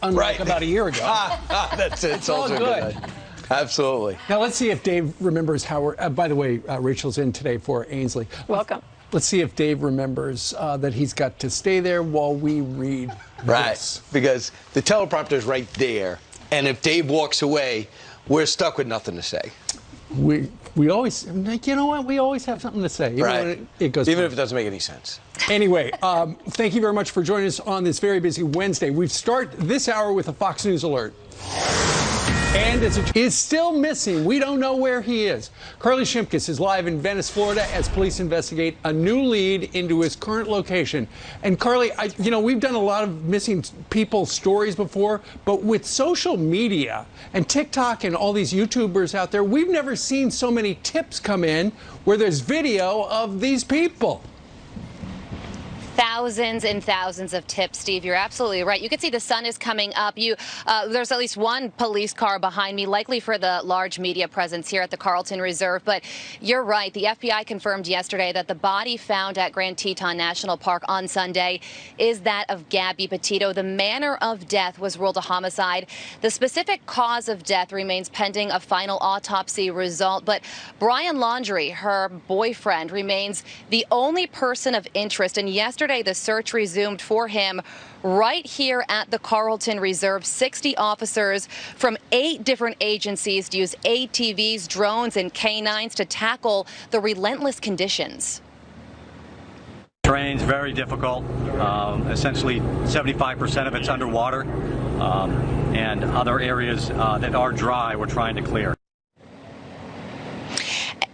unlike about a year ago. That's it. It's all good. Absolutely. Now let's see if Dave remembers how we're. By the way, Rachel's in today for Ainsley. Welcome. Let's see if Dave remembers that he's got to stay there while we read this. Because the teleprompter's right there, and if Dave walks away, we're stuck with nothing to say. We always, you know what? We always have something to say. Even it goes. Even if it doesn't make any sense. Anyway, thank you very much for joining us on this very busy Wednesday. We start this hour with a Fox News alert. And is still missing. We don't know where he is. Carly Shimkus is live in Venice, Florida, as police investigate a new lead into his current location. And Carly, we've done a lot of missing people stories before, but with social media and TikTok and all these YouTubers out there, we've never seen so many tips come in where there's video of these people. Thousands and thousands of tips, Steve. You're absolutely right. You can see the sun is coming up. There's at least one police car behind me, likely for the large media presence here at the Carlton Reserve. But you're right. The FBI confirmed yesterday that the body found at Grand Teton National Park on Sunday is that of Gabby Petito. The manner of death was ruled a homicide. The specific cause of death remains pending a final autopsy result. But Brian Laundrie, her boyfriend, remains the only person of interest. And yesterday, the search resumed for him right here at the Carlton Reserve. 60 officers from 8 different agencies used ATVs, drones, and canines to tackle the relentless conditions. Terrain's very difficult. Essentially, 75% of it's underwater, and other areas that are dry we're trying to clear.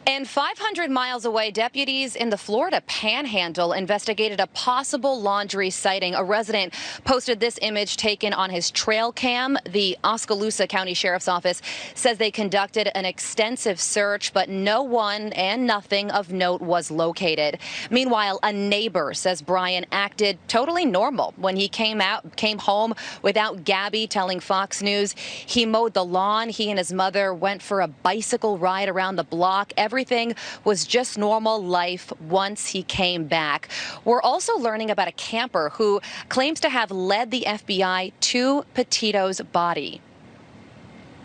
And 500 miles away, deputies in the Florida Panhandle investigated a possible Laundrie sighting. A resident posted this image taken on his trail cam. The Oskaloosa County Sheriff's Office says they conducted an extensive search, but no one and nothing of note was located. Meanwhile, a neighbor says Brian acted totally normal when he came home without Gabby, telling Fox News he mowed the lawn. He and his mother went for a bicycle ride around the block. Everything was just normal life once he came back. We're also learning about a camper who claims to have led the FBI to Petito's body.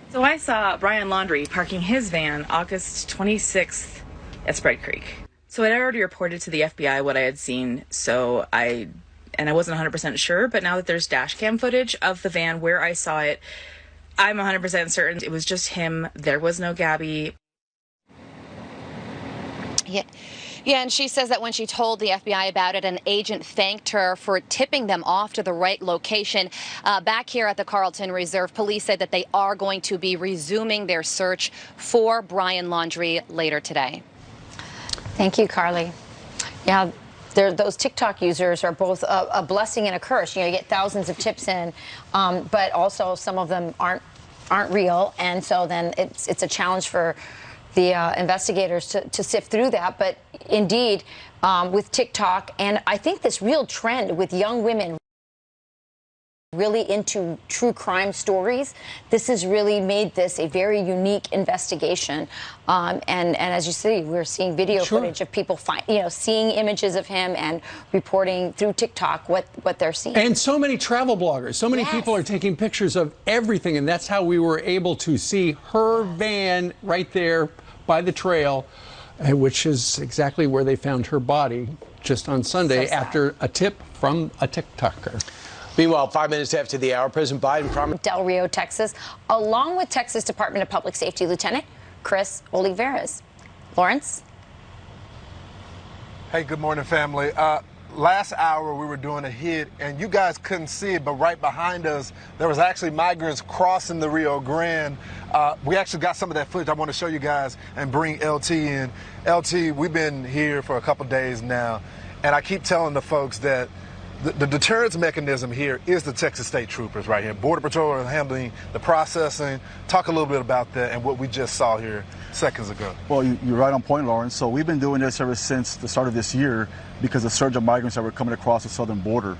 So I saw Brian Laundrie parking his van August 26th at Spread Creek. So I'd already reported to the FBI what I had seen, and I wasn't 100% sure, but now that there's dash cam footage of the van where I saw it, I'm 100% certain it was just him. There was no Gabby. Yeah, and she says that when she told the FBI about it, an agent thanked her for tipping them off to the right location. Back here at the Carlton Reserve, police said that they are going to be resuming their search for Brian Laundrie later today. Thank you, Carly. Yeah. Those TikTok users are both a blessing and a curse. You get thousands of tips in, but also some of them aren't real, and so then it's a challenge for the investigators to sift through that. But indeed, with TikTok, and I think this real trend with young women really into true crime stories, this has really made this a very unique investigation. And as you see, we're seeing video footage of people seeing images of him and reporting through TikTok what they're seeing. And so many travel bloggers, so many people are taking pictures of everything, and that's how we were able to see her van right there by the trail, which is exactly where they found her body just on Sunday after a tip from a TikToker. Meanwhile, 5 minutes after the hour, President Biden promised Del Rio, Texas, along with Texas Department of Public Safety Lieutenant Chris Olivares. Lawrence? Hey, good morning, family. Last hour, we were doing a hit, and you guys couldn't see it, but right behind us, there was actually migrants crossing the Rio Grande. We actually got some of that footage I want to show you guys and bring LT in. LT, we've been here for a couple days now, and I keep telling the folks that the deterrence mechanism here is the Texas State Troopers right here. Border Patrol are handling the processing. Talk a little bit about that and what we just saw here seconds ago. Well, you're right on point, Lawrence. So we've been doing this ever since the start of this year because of the surge of migrants that were coming across the southern border.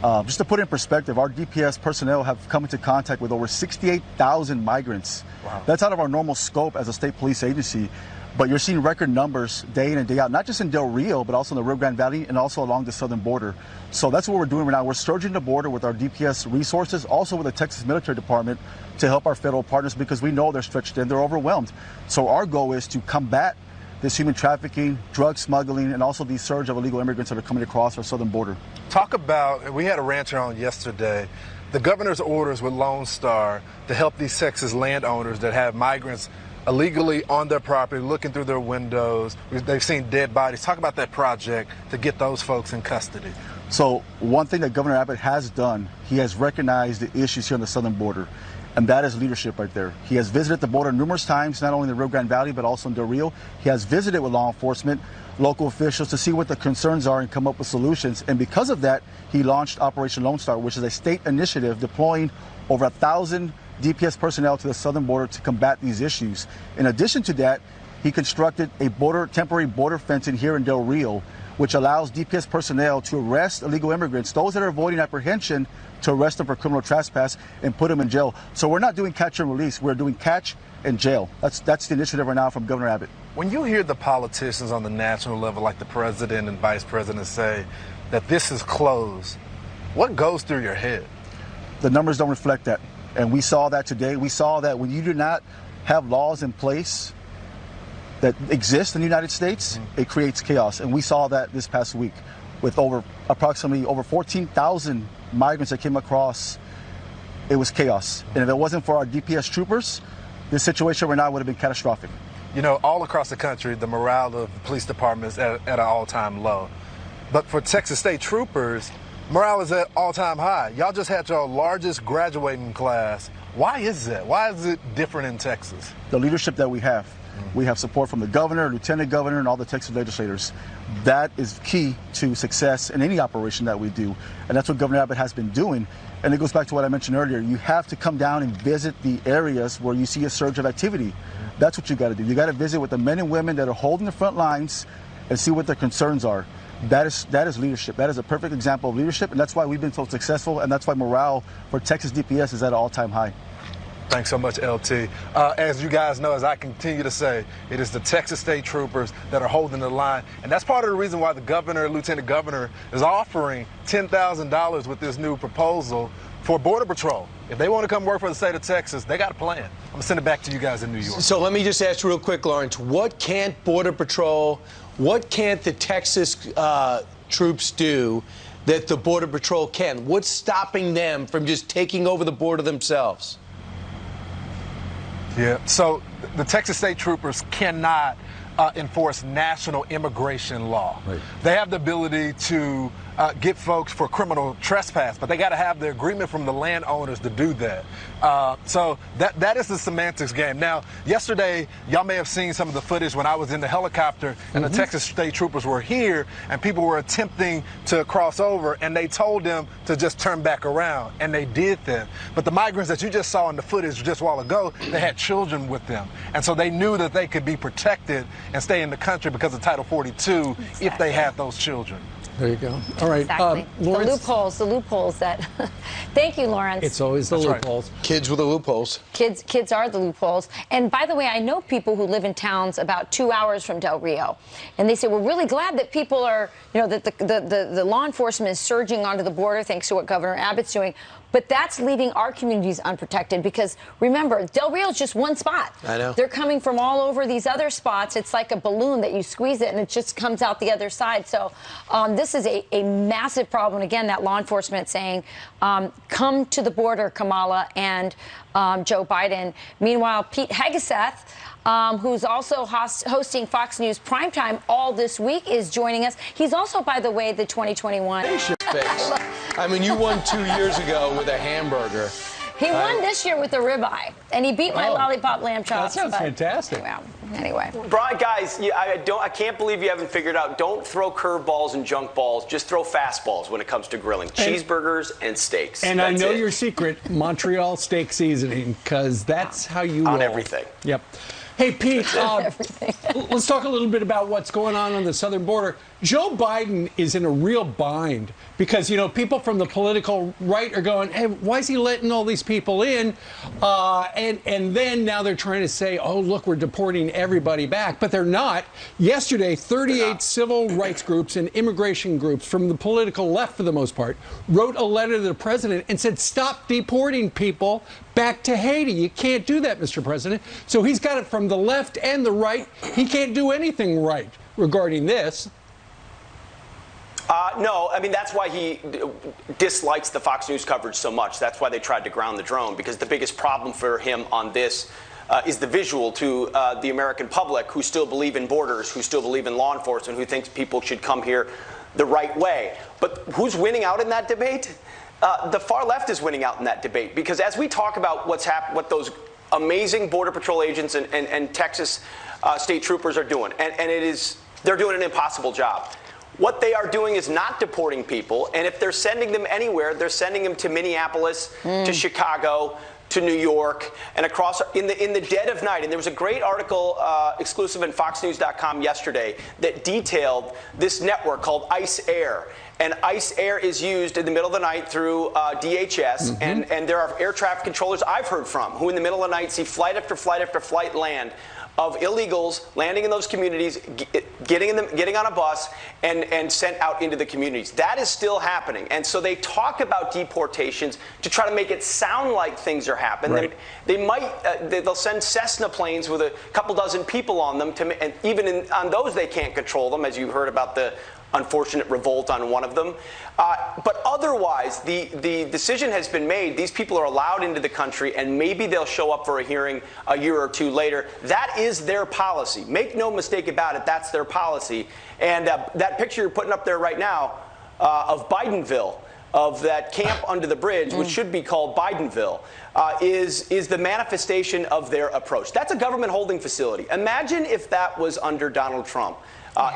Just to put it in perspective, our DPS personnel have come into contact with over 68,000 migrants. Wow. That's out of our normal scope as a state police agency. But you're seeing record numbers day in and day out, not just in Del Rio, but also in the Rio Grande Valley and also along the southern border. So that's what we're doing right now. We're surging the border with our DPS resources, also with the Texas Military Department, to help our federal partners because we know they're stretched thin, they're overwhelmed. So our goal is to combat this human trafficking, drug smuggling, and also the surge of illegal immigrants that are coming across our southern border. Talk about, we had a rancher on yesterday, the governor's orders with Lone Star to help these Texas landowners that have migrants illegally on their property, looking through their windows. They've seen dead bodies. Talk about that project to get those folks in custody. So one thing that Governor Abbott has done, he has recognized the issues here on the southern border. And that is leadership right there. He has visited the border numerous times, not only in the Rio Grande Valley, but also in Del Rio. He has visited with law enforcement, local officials to see what the concerns are and come up with solutions. And because of that, he launched Operation Lone Star, which is a state initiative deploying over 1,000 DPS personnel to the southern border to combat these issues. In addition to that, he constructed a temporary border fencing here in Del Rio, which allows DPS personnel to arrest illegal immigrants, those that are avoiding apprehension, to arrest them for criminal trespass and put them in jail. So we're not doing catch and release, we're doing catch and jail. That's the initiative right now from Governor Abbott. When you hear the politicians on the national level, like the president and vice president, say that this is closed, what goes through your head? The numbers don't reflect that. And we saw that today. We saw that when you do not have laws in place that exist in the United States, it creates chaos. And we saw that this past week with approximately over 14,000 migrants that came across. It was chaos. And if it wasn't for our DPS troopers, this situation right now would have been catastrophic. You know, all across the country, the morale of the police departments at an all-time low. But for Texas State troopers, morale is at all-time high. Y'all just had your largest graduating class. Why is that? Why is it different in Texas? The leadership that we have. We have support from the governor, lieutenant governor, and all the Texas legislators. That is key to success in any operation that we do. And that's what Governor Abbott has been doing. And it goes back to what I mentioned earlier. You have to come down and visit the areas where you see a surge of activity. That's what you got to do. You got to visit with the men and women that are holding the front lines and see what their concerns are. That is leadership. That is a perfect example of leadership, and that's why we've been so successful, and that's why morale for Texas DPS is at an all-time high. Thanks so much, LT. As you guys know, as I continue to say, it is the Texas State Troopers that are holding the line. And that's part of the reason why the governor, lieutenant governor, is offering $10,000 with this new proposal for Border Patrol. If they want to come work for the state of Texas, they got a plan. I'm going to send it back to you guys in New York. So let me just ask you real quick, Lawrence, what can't Border Patrol, what can't the Texas troops do that the Border Patrol can? What's stopping them from just taking over the border themselves? Yeah, so the Texas State Troopers cannot enforce national immigration law. Right. They have the ability to get folks for criminal trespass, but they got to have the agreement from the landowners to do that. So that is the semantics game. Now, yesterday, y'all may have seen some of the footage when I was in the helicopter and the Texas State Troopers were here and people were attempting to cross over and they told them to just turn back around, and they did that. But the migrants that you just saw in the footage just a while ago, they had children with them. And so they knew that they could be protected and stay in the country because of Title 42 if they had those children. There you go. All right. Exactly. The loopholes that. Thank you, Lawrence. It's always the loopholes. Right. Kids with the loopholes. Kids are the loopholes. And by the way, I know people who live in towns about 2 hours from Del Rio, and they say we're really glad that people are, that the law enforcement is surging onto the border thanks to what Governor Abbott's doing. But that's leaving our communities unprotected because, remember, Del Rio is just one spot. I know. They're coming from all over these other spots. It's like a balloon that you squeeze it and it just comes out the other side. So this is a massive problem. Again, that law enforcement saying, come to the border, Kamala and Joe Biden. Meanwhile, Pete Hegseth, who's also hosting Fox News Primetime all this week, is joining us. He's also, by the way, the 2021. I mean, you won 2 years ago with a hamburger. He won this year with a ribeye, and he beat my lollipop lamb chops. That sounds fantastic. Anyway. Brian, guys, I can't believe you haven't figured out. Don't throw curveballs and junk balls. Just throw fastballs when it comes to grilling. Cheeseburgers and steaks. And I know your secret, Montreal steak seasoning, because that's how you roll. On everything. Yep. Hey, Pete, let's talk a little bit about what's going on the southern border. Joe Biden is in a real bind because, you know, people from the political right are going, hey, why is he letting all these people in? And then now they're trying to say, oh, look, we're deporting everybody back. But they're not. Yesterday, 38 civil rights groups and immigration groups from the political left, for the most part, wrote a letter to the president and said, stop deporting people back to Haiti. You can't do that, Mr. President. So he's got it from the left and the right. He can't do anything right regarding this. No, I mean, that's why he dislikes the Fox News coverage so much. That's why they tried to ground the drone, because the biggest problem for him on this is the visual to the American public who still believe in borders, who still believe in law enforcement, who thinks people should come here the right way. But who's winning out in that debate? The far left is winning out in that debate, because as we talk about what those amazing Border Patrol agents and Texas state troopers are doing, they're doing an impossible job. What they are doing is not deporting people, and if they're sending them anywhere, they're sending them to Minneapolis, to Chicago, to New York, and across in the dead of night. And there was a great article exclusive in FoxNews.com yesterday that detailed this network called ICE Air. And ICE Air is used in the middle of the night through DHS, and there are air traffic controllers I've heard from who in the middle of the night see flight after flight after flight land of illegals landing in those communities, getting on a bus, and sent out into the communities. That is still happening. And so they talk about deportations to try to make it sound like things are happening. Right. They'll send Cessna planes with a couple dozen people on them, and even on those they can't control them, as you heard about the unfortunate revolt on one of them. But otherwise, the decision has been made. These people are allowed into the country, and maybe they'll show up for a hearing a year or two later. That is their policy. Make no mistake about it, that's their policy. And that picture you're putting up there right now of Bidenville, of that camp under the bridge, which should be called Bidenville, is the manifestation of their approach. That's a government holding facility. Imagine if that was under Donald Trump.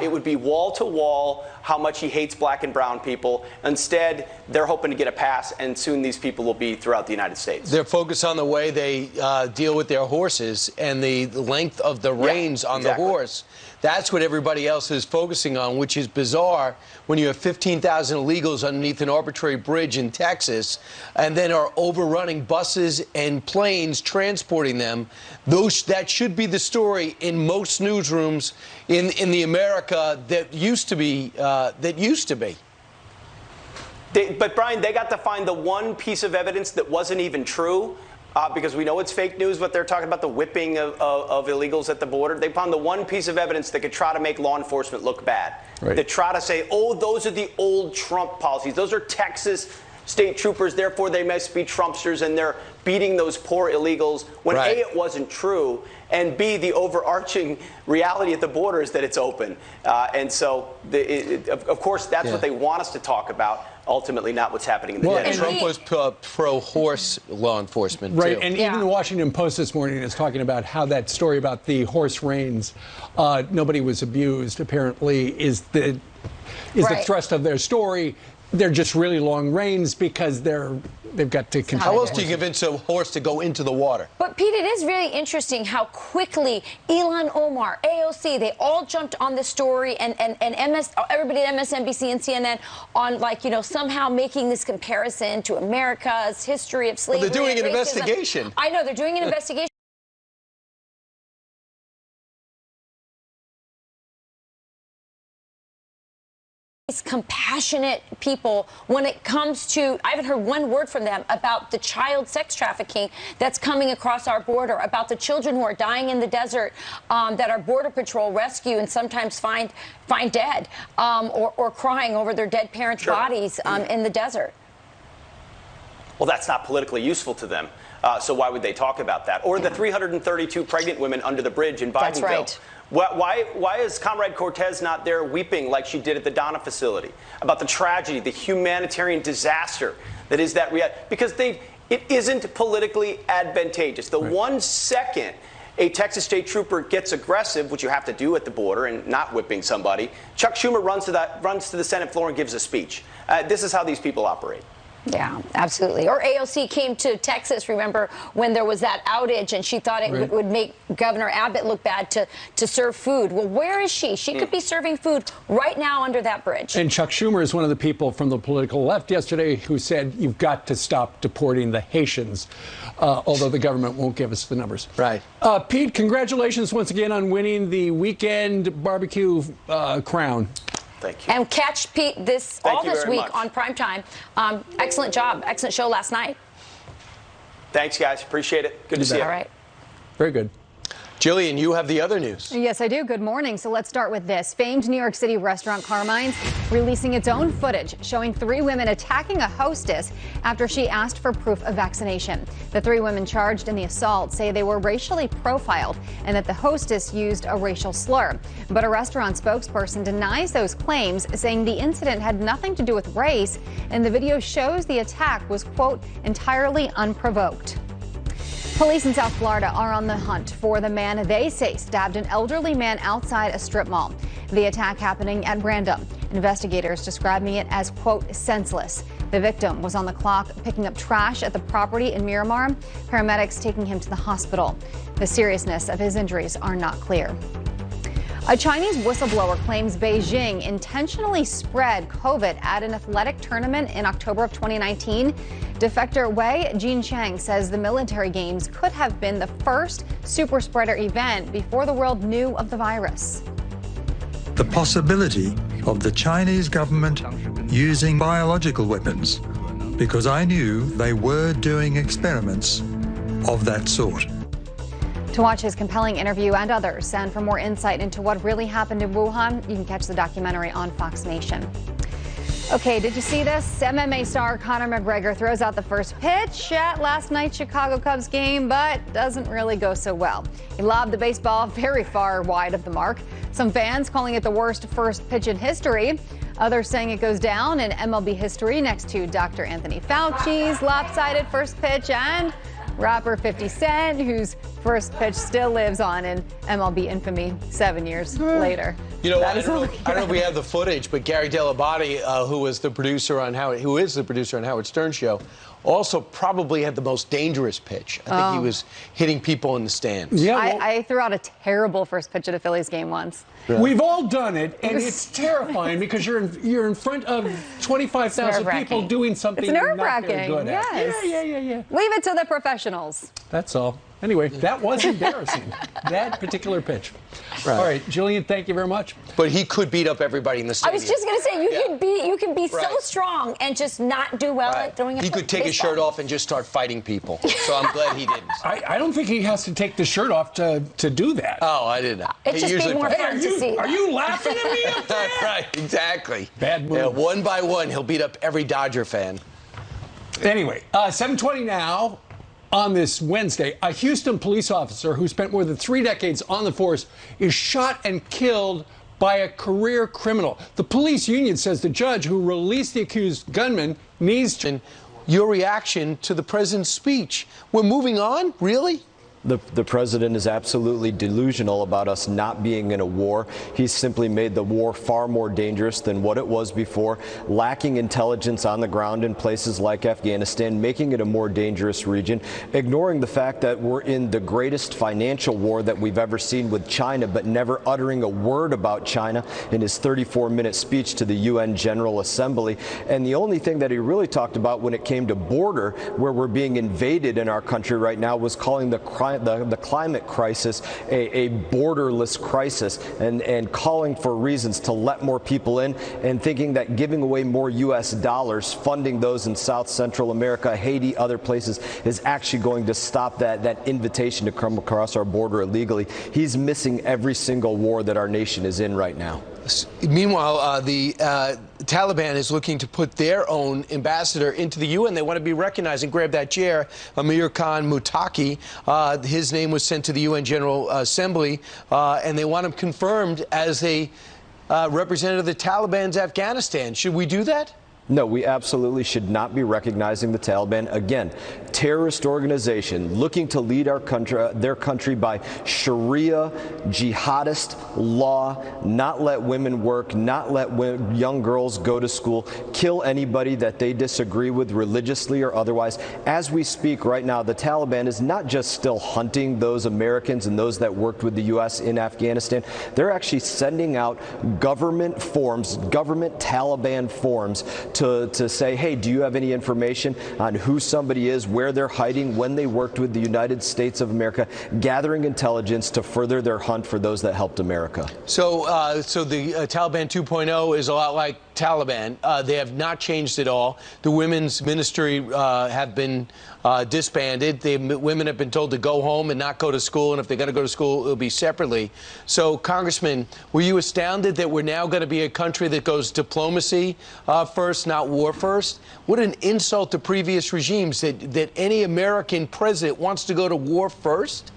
It would be wall to wall how much he hates black and brown people. Instead, they're hoping to get a pass, and soon these people will be throughout the United States. They're focused on the way they deal with their horses and the length of the reins on the horse. That's what everybody else is focusing on, which is bizarre when you have 15,000 illegals underneath an arbitrary bridge in Texas and then are overrunning buses and planes transporting them. That should be the story in most newsrooms in the America that used to be. But Brian, they got to find the one piece of evidence that wasn't even true. Because we know it's fake news, what they're talking about, the whipping of illegals at the border. They found the one piece of evidence that could try to make law enforcement look bad. Right. That try to say, oh, those are the old Trump policies. Those are Texas state troopers, therefore they must be Trumpsters, and they're beating those poor illegals, when A, it wasn't true, and B, the overarching reality at the border is that it's open. And so, of course, that's what they want us to talk about. Ultimately, not what's happening in the And Trump was pro-horse law enforcement, right, too. And even the Washington Post this morning is talking about how that story about the horse reins, nobody was abused, apparently, is the thrust of their story. They're just really long reins because they've got to control. How else do you convince a horse to go into the water? But, Pete, it is really interesting how quickly Ilhan Omar, AOC, they all jumped on this story, and everybody at MSNBC and CNN on, like, you know, somehow making this comparison to America's history of slavery. Well, they're doing an investigation. I know, they're doing an investigation. Compassionate people when it comes to, I haven't heard one word from them about the child sex trafficking that's coming across our border, about the children who are dying in the desert that our Border Patrol rescue and sometimes find dead or crying over their dead parents' bodies in the desert. Well, that's not politically useful to them. So why would they talk about that? Or the 332 pregnant women under the bridge in Bidenville. That's right. Why is Comrade Cortez not there weeping like she did at the Donna facility about the tragedy, the humanitarian disaster that is that reality? Because it isn't politically advantageous. The 1 second a Texas state trooper gets aggressive, which you have to do at the border and not whipping somebody, Chuck Schumer runs to the Senate floor and gives a speech. This is how these people operate. Yeah, absolutely. Or AOC came to Texas, remember, when there was that outage, and she thought it would make Governor Abbott look bad to serve food. Well, where is she? She could be serving food right now under that bridge. And Chuck Schumer is one of the people from the political left yesterday who said you've got to stop deporting the Haitians, although the government won't give us the numbers. Right. Pete, congratulations once again on winning the weekend barbecue crown. Thank you. And catch Pete all this week on primetime. Excellent job. Excellent show last night. Thanks, guys. Appreciate it. Good to see you. All right. Very good. Jillian, you have the other news. Yes, I do. Good morning. So let's start with this. Famed New York City restaurant Carmine's releasing its own footage showing 3 women attacking a hostess after she asked for proof of vaccination. The 3 women charged in the assault say they were racially profiled and that the hostess used a racial slur. But a restaurant spokesperson denies those claims, saying the incident had nothing to do with race, and the video shows the attack was, quote, entirely unprovoked. Police in South Florida are on the hunt for the man they say stabbed an elderly man outside a strip mall. The attack happening at Random. Investigators describing it as, quote, senseless. The victim was on the clock picking up trash at the property in Miramar. Paramedics taking him to the hospital. The seriousness of his injuries are not clear. A Chinese whistleblower claims Beijing intentionally spread COVID at an athletic tournament in October of 2019. Defector Wei Jincheng says the military games could have been the first super spreader event before the world knew of the virus. The possibility of the Chinese government using biological weapons, because I knew they were doing experiments of that sort. To watch his compelling interview and others, and for more insight into what really happened in Wuhan, you can catch the documentary on Fox Nation. Okay, did you see this? MMA star Conor McGregor throws out the first pitch at last night's Chicago Cubs game, but doesn't really go so well. He lobbed the baseball very far wide of the mark. Some fans calling it the worst first pitch in history. Others saying it goes down in MLB history next to Dr. Anthony Fauci's lopsided first pitch and rapper 50 Cent, whose first pitch still lives on in MLB infamy 7 years later. You know, I don't know if we have the footage, but Gary Dell'Abate, who is the producer on Howard Stern's show, also probably had the most dangerous pitch. I think he was hitting people in the stands. Yeah, I threw out a terrible first pitch at a Phillies game once. Really? We've all done it, and it's terrifying because you're in front of 25,000 people doing something it's you're not very good at. Yes. Yeah. Leave it to the professionals. That's all. Anyway, that was embarrassing, that particular pitch. Right. All right, Jillian, thank you very much. But he could beat up everybody in the stadium. I was just going to say, you can be so strong and just not do well at throwing a He could take his shirt off and just start fighting people. So I'm glad he didn't. I don't think he has to take the shirt off to do that. Oh, I didn't. It's just be more fun to see. Are you laughing at me up there? Right, exactly. Bad move. Yeah, one by one, he'll beat up every Dodger fan. Anyway, 7:20 now. On this Wednesday, a Houston police officer who spent more than 3 decades on the force is shot and killed by a career criminal. The police union says the judge who released the accused gunman needs to... Your reaction to the president's speech. We're moving on? Really? The president is absolutely delusional about us not being in a war. He's simply made the war far more dangerous than what it was before, lacking intelligence on the ground in places like Afghanistan, making it a more dangerous region, ignoring the fact that we're in the greatest financial war that we've ever seen with China, but never uttering a word about China in his 34-minute speech to the UN General Assembly. And the only thing that he really talked about when it came to border, where we're being invaded in our country right now, was calling the climate crisis a borderless crisis, and calling for reasons to let more people in, and thinking that giving away more U.S. dollars, funding those in South Central America, Haiti, other places, is actually going to stop that invitation to come across our border illegally. He's missing every single war that our nation is in right now. Meanwhile, the Taliban is looking to put their own ambassador into the UN. They want to be recognized and grab that chair. Amir Khan Muttaqi, his name was sent to the UN General Assembly, and they want him confirmed as a representative of the Taliban's Afghanistan. Should we do that? No, we absolutely should not be recognizing the Taliban. Again, terrorist organization looking to lead their country by Sharia, jihadist law, not let women work, not let young girls go to school, kill anybody that they disagree with religiously or otherwise. As we speak right now, the Taliban is not just still hunting those Americans and those that worked with the U.S. in Afghanistan. They're actually sending out government forms, government Taliban forms, to say, hey, do you have any information on who somebody is, where they're hiding, when they worked with the United States of America, gathering intelligence to further their hunt for those that helped America. So the Taliban 2.0 is a lot like Taliban. They have not changed at all. The women's ministry have been disbanded. The women have been told to go home and not go to school, and if they're going to go to school, it'll be separately. So, Congressman, were you astounded that we're now going to be a country that goes diplomacy first, not war first? What an insult to previous regimes that any American president wants to go to war first?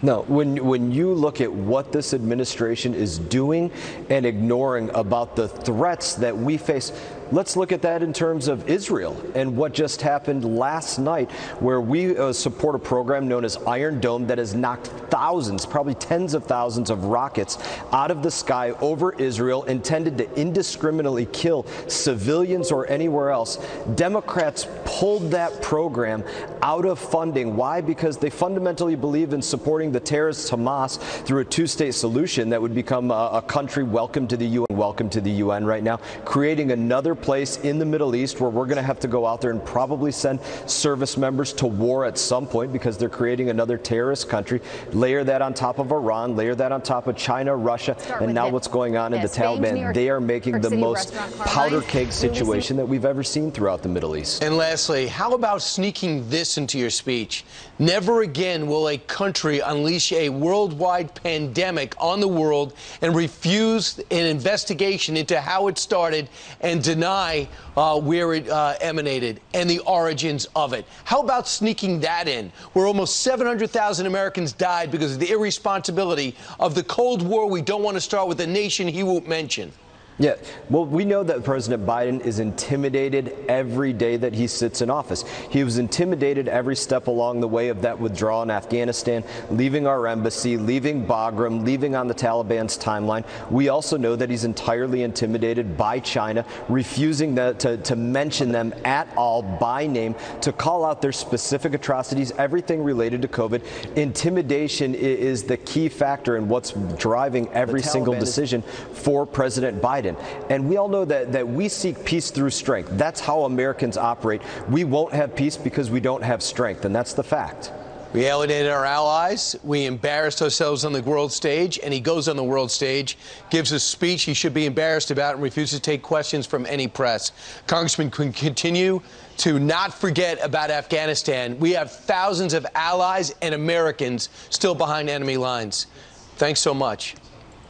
No, when you look at what this administration is doing and ignoring about the threats that we face, let's look at that in terms of Israel and what just happened last night, where we support a program known as Iron Dome that has knocked thousands, probably tens of thousands of rockets out of the sky over Israel, intended to indiscriminately kill civilians or anywhere else. Democrats pulled that program out of funding. Why? Because they fundamentally believe in supporting the terrorist Hamas through a two-state solution that would become a country welcome to the UN right now, creating another place in the Middle East where we're going to have to go out there and probably send service members to war at some point because they're creating another terrorist country. Layer that on top of Iran, layer that on top of China, Russia, and now what's going on in the Taliban. They are making the most powder keg situation that we've ever seen throughout the Middle East. And lastly, how about sneaking this into your speech? Never again will a country unleash a worldwide pandemic on the world and refuse an investigation into how it started and deny where it emanated and the origins of it. How about sneaking that in, where almost 700,000 Americans died because of the irresponsibility of the Cold War we don't want to start with a nation he won't mention? Yeah, well, we know that President Biden is intimidated every day that he sits in office. He was intimidated every step along the way of that withdrawal in Afghanistan, leaving our embassy, leaving Bagram, leaving on the Taliban's timeline. We also know that he's entirely intimidated by China, refusing to mention them at all by name, to call out their specific atrocities, everything related to COVID. Intimidation is the key factor in what's driving every single decision for President Biden. And we all know that we seek peace through strength. That's how Americans operate. We won't have peace because we don't have strength, and that's the fact. We alienated our allies. We embarrassed ourselves on the world stage, and he goes on the world stage, gives a speech he should be embarrassed about, and refuses to take questions from any press. Congressman, can continue to not forget about Afghanistan. We have thousands of allies and Americans still behind enemy lines. Thanks so much.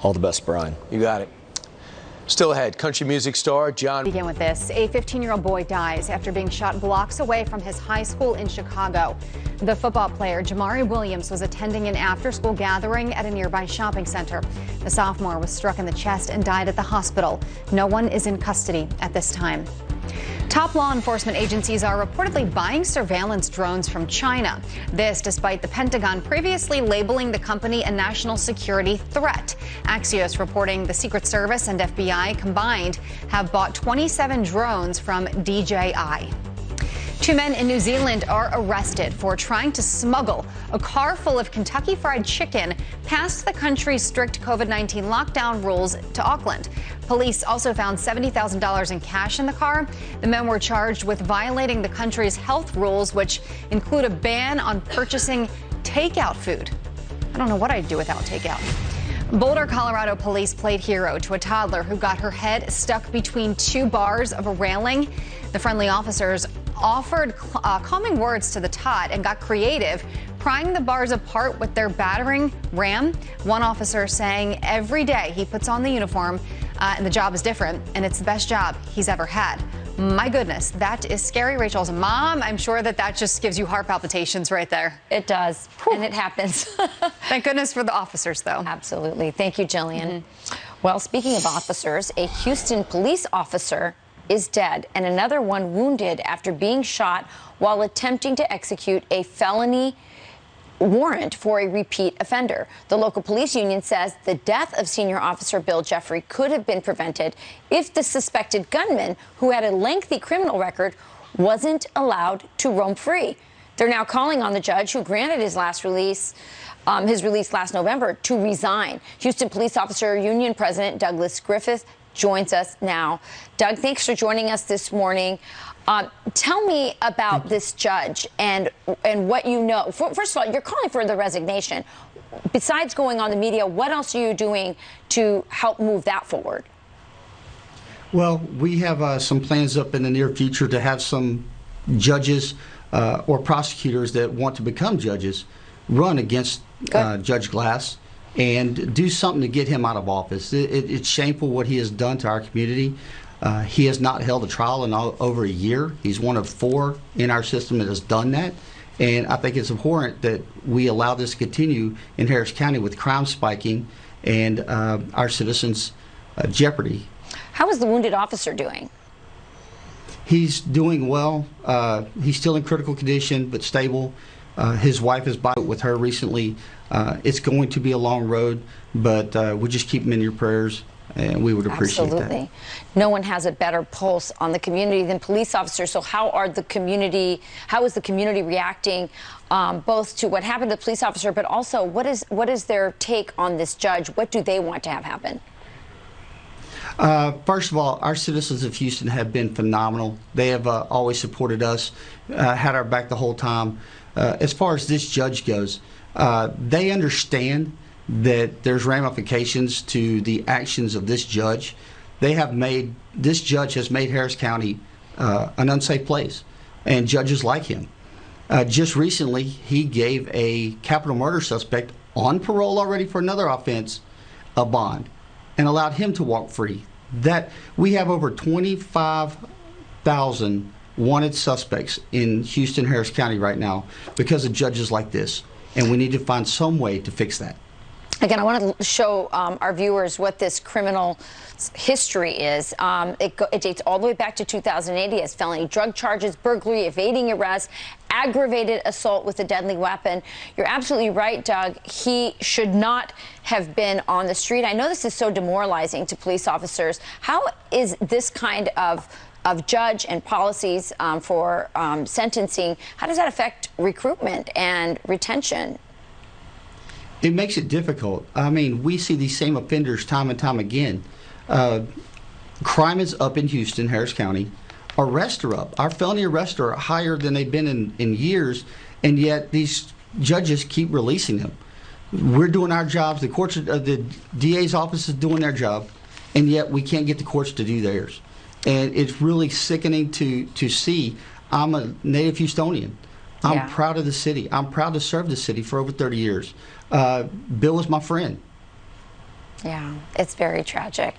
All the best, Brian. You got it. Still ahead, country music star John. Begin with this. A 15-year-old boy dies after being shot blocks away from his high school in Chicago. The football player Jamari Williams was attending an after-school gathering at a nearby shopping center. The sophomore was struck in the chest and died at the hospital. No one is in custody at this time. Top law enforcement agencies are reportedly buying surveillance drones from China. This despite the Pentagon previously labeling the company a national security threat. Axios reporting the Secret Service and FBI combined have bought 27 drones from DJI. Two men in New Zealand are arrested for trying to smuggle a car full of Kentucky Fried Chicken past the country's strict COVID-19 lockdown rules to Auckland. Police also found $70,000 in cash in the car. The men were charged with violating the country's health rules, which include a ban on purchasing takeout food. I don't know what I'd do without takeout. Boulder, Colorado police played hero to a toddler who got her head stuck between two bars of a railing. The friendly officers offered calming words to the tot and got creative, prying the bars apart with their battering ram. One officer saying every day he puts on the uniform and the job is different, and it's the best job he's ever had. My goodness, that is scary. Rachel's mom, I'm sure that just gives you heart palpitations right there. It does, and it happens. Thank goodness for the officers, though. Absolutely. Thank you, Jillian. Well, speaking of officers, a Houston police officer is dead and another one wounded after being shot while attempting to execute a felony warrant for a repeat offender. The local police union says the death of Senior Officer Bill Jeffrey could have been prevented if the suspected gunman, who had a lengthy criminal record, wasn't allowed to roam free. They're now calling on the judge who granted his release last November to resign. Houston Police Officer Union President Douglas Griffith joins us now. Doug, thanks for joining us this morning. Tell me about this judge and what you know. First of all, you're calling for the resignation. Besides going on the media, what else are you doing to help move that forward? Well, we have some plans up in the near future to have some judges or prosecutors that want to become judges run against Judge Glass and do something to get him out of office. It's shameful what he has done to our community. He has not held a trial in over a year. He's one of 4 in our system that has done that. And I think it's abhorrent that we allow this to continue in Harris County with crime spiking and our citizens' jeopardy. How is the wounded officer doing? He's doing well. He's still in critical condition, but stable. His wife is by with her recently. It's going to be a long road, but we just keep him in your prayers. And we would appreciate Absolutely. That. No one has a better pulse on the community than police officers. So how is the community reacting both to what happened to the police officer, but also what is their take on this judge? What do they want to have happen? First of all, our citizens of Houston have been phenomenal. They have always supported us, had our back the whole time. As far as this judge goes, they understand that there's ramifications to the actions of this judge. This judge has made Harris County an unsafe place, and judges like him. Just recently, he gave a capital murder suspect on parole already for another offense a bond and allowed him to walk free. That we have over 25,000 wanted suspects in Houston, Harris County right now because of judges like this, and we need to find some way to fix that. Again, I want to show our viewers what this criminal history is. It dates all the way back to 2008. He has felony drug charges, burglary, evading arrest, aggravated assault with a deadly weapon. You're absolutely right, Doug. He should not have been on the street. I know this is so demoralizing to police officers. How is this kind of judge and policies for sentencing, how does that affect recruitment and retention? It makes it difficult. I mean, we see these same offenders time and time again. Crime is up in Houston, Harris County. Arrests are up. Our felony arrests are higher than they've been in years, and yet these judges keep releasing them. We're doing our jobs. The courts, the DA's office is doing their job, and yet we can't get the courts to do theirs. And it's really sickening to see. I'm a native Houstonian. I'm proud of the city. I'm proud to serve the city for over 30 years. Bill was my friend. Yeah, it's very tragic.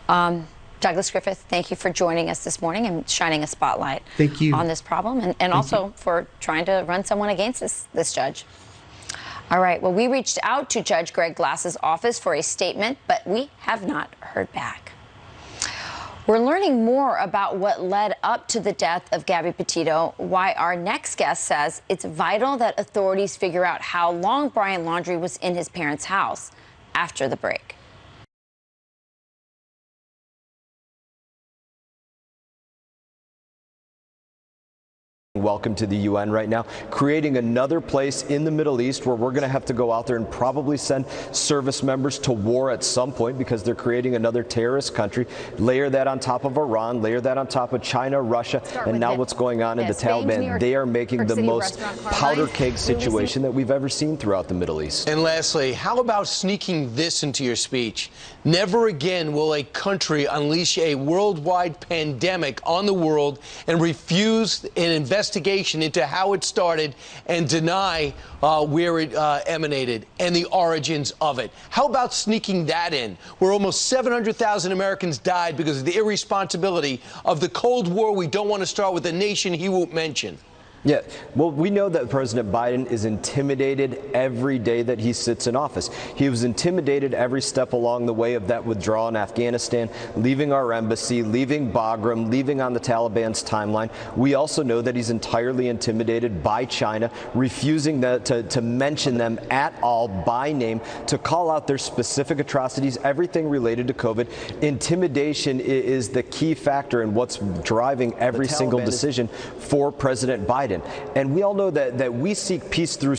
Douglas Griffith, thank you for joining us this morning and shining a spotlight on this problem, and also for trying to run someone against this judge. All right, well, we reached out to Judge Greg Glass's office for a statement, but we have not heard back. We're learning more about what led up to the death of Gabby Petito, why our next guest says it's vital that authorities figure out how long Brian Laundrie was in his parents' house. After the break. Welcome to the UN right now, creating another place in the Middle East where we're going to have to go out there and probably send service members to war at some point because they're creating another terrorist country. Layer that on top of Iran, layer that on top of China, Russia, and now what's going on in the Taliban. They are making the most powder keg situation that we've ever seen throughout the Middle East. And lastly, how about sneaking this into your speech? Never again will a country unleash a worldwide pandemic on the world and refuse an investigation into how it started and deny where it emanated and the origins of it. How about sneaking that in, where almost 700,000 Americans died because of the irresponsibility of the Cold War we don't want to start with a nation he won't mention? Yeah, well, we know that President Biden is intimidated every day that he sits in office. He was intimidated every step along the way of that withdrawal in Afghanistan, leaving our embassy, leaving Bagram, leaving on the Taliban's timeline. We also know that he's entirely intimidated by China, refusing to mention them at all by name, to call out their specific atrocities, everything related to COVID. Intimidation is the key factor in what's driving every single decision for President Biden. And we all know that we seek peace through